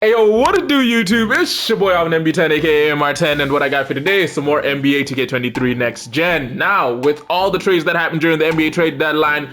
Hey yo, what it do YouTube? It's your boy Alvin MB10 aka MR10, and what I got for today is some more NBA 2K23 Next Gen. Now, with all the trades that happened during the NBA trade deadline,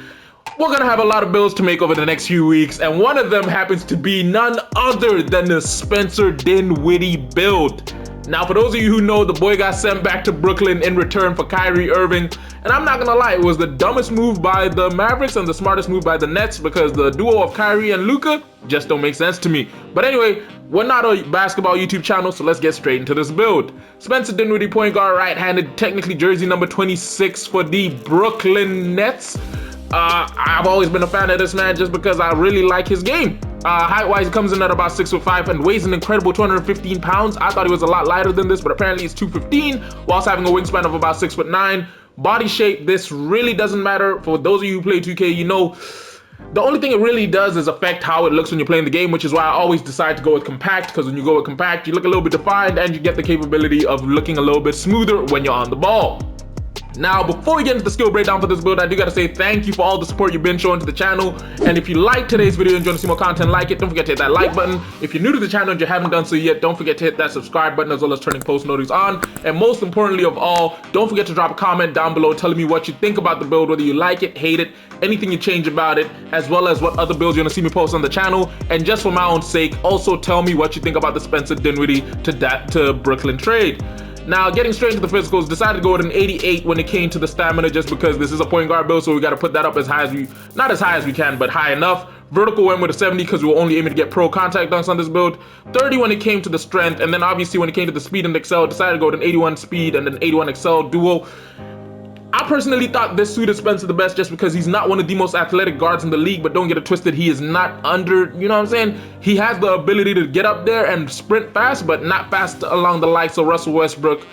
we're gonna have a lot of builds to make over the next few weeks, and one of them happens to be none other than the Spencer Dinwiddie build. Now, for those of you who know, the boy got sent back to Brooklyn in return for Kyrie Irving, and I'm not gonna lie, it was the dumbest move by the Mavericks and the smartest move by the Nets, because the duo of Kyrie and Luka just don't make sense to me. But anyway, we're not a basketball YouTube channel, so let's get straight into this build. Spencer Dinwiddie, point guard, right-handed, technically jersey number 26 for the Brooklyn Nets. I've always been a fan of this man just because I really like his game. Height-wise, he comes in at about 6'5" and weighs an incredible 215 pounds. I thought he was a lot lighter than this, but apparently he's 215, whilst having a wingspan of about 6'9". Body shape, this really doesn't matter. For those of you who play 2K, you know, the only thing it really does is affect how it looks when you're playing the game, which is why I always decide to go with compact, because when you go with compact, you look a little bit defined and you get the capability of looking a little bit smoother when you're on the ball. Now, before we get into the skill breakdown for this build, I do gotta say thank you for all the support you've been showing to the channel. And if you like today's video and you want to see more content like it, don't forget to hit that like button. If you're new to the channel and you haven't done so yet, don't forget to hit that subscribe button as well as turning post notifications on. And most importantly of all, don't forget to drop a comment down below telling me what you think about the build, whether you like it, hate it, anything you change about it, as well as what other builds you want to see me post on the channel. And just for my own sake, also tell me what you think about the Spencer Dinwiddie to Brooklyn trade. Now, getting straight into the physicals, decided to go with an 88 when it came to the stamina, just because this is a point guard build, so we got to put that up as high as we, not as high as we can, but high enough. Vertical went with a 70 because we were only aiming to get pro contact dunks on this build. 30 when it came to the strength, and then obviously when it came to the speed and excel, decided to go with an 81 speed and an 81 excel duo. I personally thought this suited Spencer the best just because he's not one of the most athletic guards in the league, but don't get it twisted, he is not under, you know what I'm saying? He has the ability to get up there and sprint fast, but not fast along the likes of Russell Westbrook.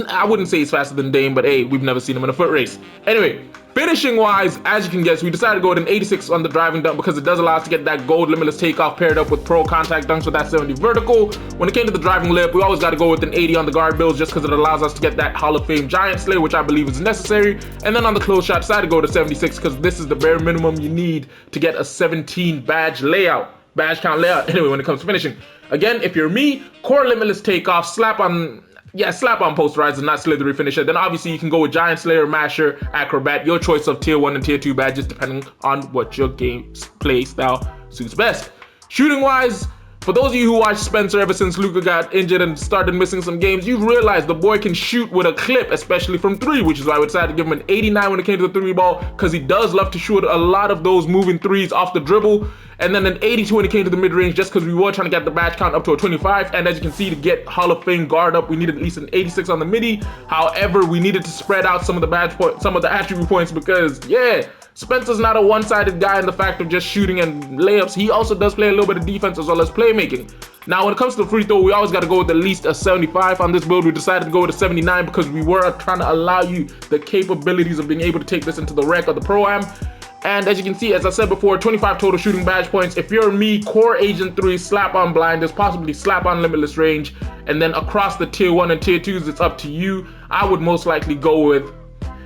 I wouldn't say he's faster than Dame, but hey, we've never seen him in a foot race. Anyway, finishing wise, as you can guess, we decided to go with an 86 on the driving dunk because it does allow us to get that gold limitless takeoff paired up with pro contact dunks with that 70 vertical. When it came to the driving lip, we always got to go with an 80 on the guard builds just because it allows us to get that Hall of Fame giant slayer, which I believe is necessary. And then on the close shot, decided to go to 76 because this is the bare minimum you need to get a 17 badge count layout. Anyway, when it comes to finishing, again, if you're me, core limitless takeoff, slap on Posterizer, not slithery finisher. Then obviously you can go with Giant Slayer, Masher, Acrobat, your choice of tier 1 and tier 2 badges depending on what your game play style suits best. Shooting wise, for those of you who watched Spencer ever since Luka got injured and started missing some games, you've realized the boy can shoot with a clip, especially from 3, which is why we decided to give him an 89 when it came to the 3 ball, because he does love to shoot a lot of those moving 3s off the dribble. And then an 82 when it came to the mid-range, just because we were trying to get the badge count up to a 25. And as you can see, to get Hall of Fame guard up, we needed at least an 86 on the Middy. However, we needed to spread out some of the badge points, some of the attribute points, because yeah, Spencer's not a one-sided guy in the fact of just shooting and layups. He also does play a little bit of defense as well as playmaking. Now, when it comes to the free throw, we always got to go with at least a 75. On this build, we decided to go with a 79 because we were trying to allow you the capabilities of being able to take this into the rec or the pro-am. And as you can see, as I said before, 25 total shooting badge points. If you're me, core agent 3, slap on blinders, possibly slap on limitless range, and then across the tier 1 and tier 2s, it's up to you. I would most likely go with,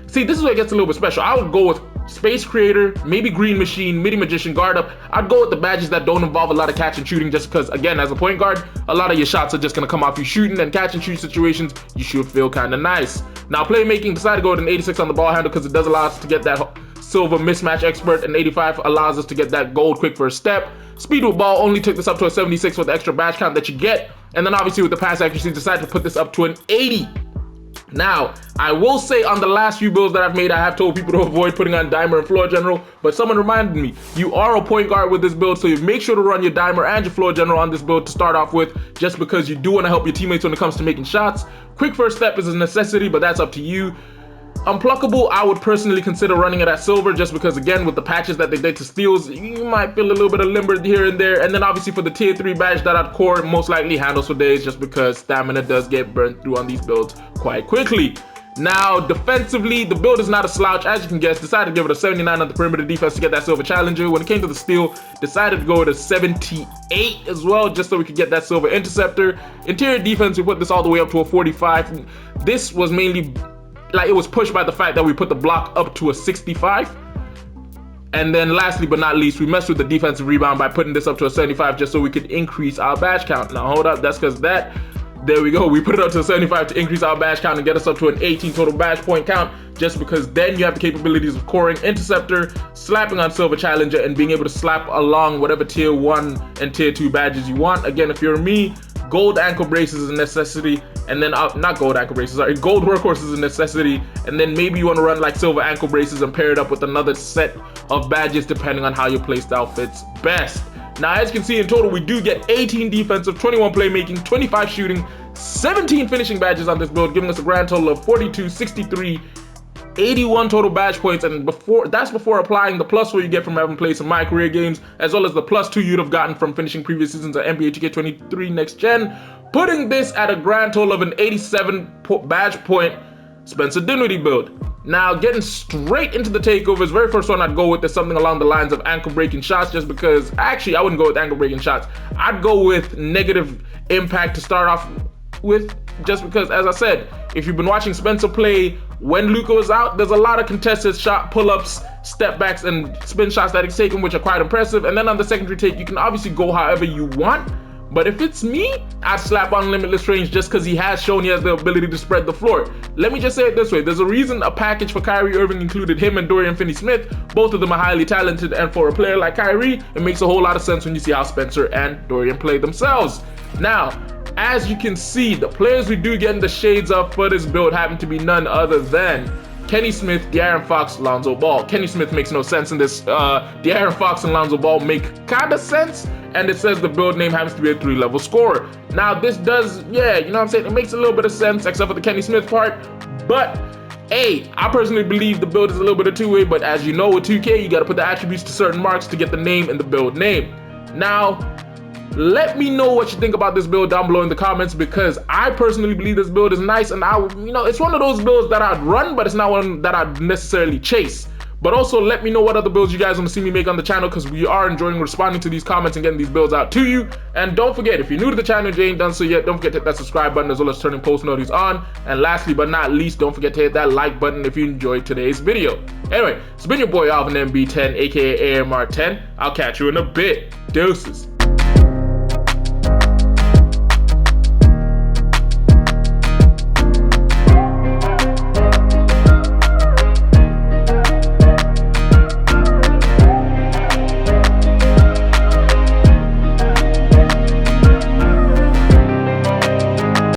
see, this is where it gets a little bit special. I would go with Space Creator, maybe Green Machine, Middy Magician, guard up. I'd go with the badges that don't involve a lot of catch and shooting, just because, again, as a point guard, a lot of your shots are just going to come off you shooting, and catch and shoot situations, you should feel kind of nice. Now, playmaking, decided to go with an 86 on the ball handle because it does allow us to get that silver mismatch expert, and 85 allows us to get that gold quick first step. Speed with ball only took this up to a 76 with the extra badge count that you get. And then obviously with the pass accuracy, decided to put this up to an 80. Now, I will say on the last few builds that I've made, I have told people to avoid putting on Dimer and Floor General, but someone reminded me, you are a point guard with this build, so you make sure to run your Dimer and your Floor General on this build to start off with, just because you do want to help your teammates when it comes to making shots. Quick first step is a necessity, but that's up to you. Unpluckable, I would personally consider running it at silver, just because, again, with the patches that they did to steals, you might feel a little bit of limber here and there. And then obviously for the tier 3 badge that I'd core, most likely handles for days, just because stamina does get burnt through on these builds quite quickly. Now, defensively, the build is not a slouch, as you can guess. Decided to give it a 79 on the perimeter defense to get that silver challenger. When it came to the steal, decided to go with a 78 as well, just so we could get that silver interceptor. Interior defense, we put this all the way up to a 45. This was mainly, like, it was pushed by the fact that we put the block up to a 65. And then lastly but not least, we messed with the defensive rebound by putting this up to a 75 just so we could increase our badge count. Now hold up, that's because there we go. We put it up to a 75 to increase our badge count and get us up to an 18 total badge point count, just because then you have the capabilities of coring Interceptor, slapping on Silver Challenger, and being able to slap along whatever tier 1 and tier 2 badges you want. Again, if you're me, gold ankle braces is a necessity, and then not gold ankle braces, sorry, gold workhorse is a necessity, and then maybe you want to run like silver ankle braces and pair it up with another set of badges depending on how your playstyle fits best. Now, as you can see, in total, we do get 18 defensive, 21 playmaking, 25 shooting, 17 finishing badges on this build, giving us a grand total of 42, 63, 81 total badge points, and that's before applying the +4 you get from having played some My Career games, as well as the +2 you'd have gotten from finishing previous seasons of NBA 2K23 Next Gen, putting this at a grand total of an 87 badge point Spencer Dinwiddie build. Now, getting straight into the takeovers, very first one I'd go with is something along the lines of ankle breaking shots, just because, actually I wouldn't go with ankle breaking shots. I'd go with negative impact to start off with, just because, as I said, if you've been watching Spencer play when Luka was out, there's a lot of contested shot pull-ups, step backs, and spin shots that he's taken, which are quite impressive. And then on the secondary take, you can obviously go however you want. But if it's me, I'd slap on Limitless range just because he has shown he has the ability to spread the floor. Let me just say it this way. There's a reason a package for Kyrie Irving included him and Dorian Finney-Smith. Both of them are highly talented, and for a player like Kyrie, it makes a whole lot of sense when you see how Spencer and Dorian play themselves. Now, as you can see, the players we do get in the shades of for this build happen to be none other than Kenny Smith, De'Aaron Fox, Lonzo Ball. Kenny Smith makes no sense in this. De'Aaron Fox and Lonzo Ball make kinda sense, and it says the build name happens to be a 3-level scorer. Now this does, yeah, you know what I'm saying? It makes a little bit of sense, except for the Kenny Smith part. But hey, I personally believe the build is a little bit of two-way, but as you know with 2K, you gotta put the attributes to certain marks to get the name and the build name. Now, let me know what you think about this build down below in the comments, because I personally believe this build is nice, and it's one of those builds that I'd run, but it's not one that I'd necessarily chase. But also let me know what other builds you guys want to see me make on the channel, because we are enjoying responding to these comments and getting these builds out to you. And don't forget, if you're new to the channel and you ain't done so yet, don't forget to hit that subscribe button, as well as turning post notifications on. And lastly but not least, don't forget to hit that like button if you enjoyed today's video. Anyway, it's been your boy Alvin MB10, aka AMR10. I'll catch you in a bit. Deuces.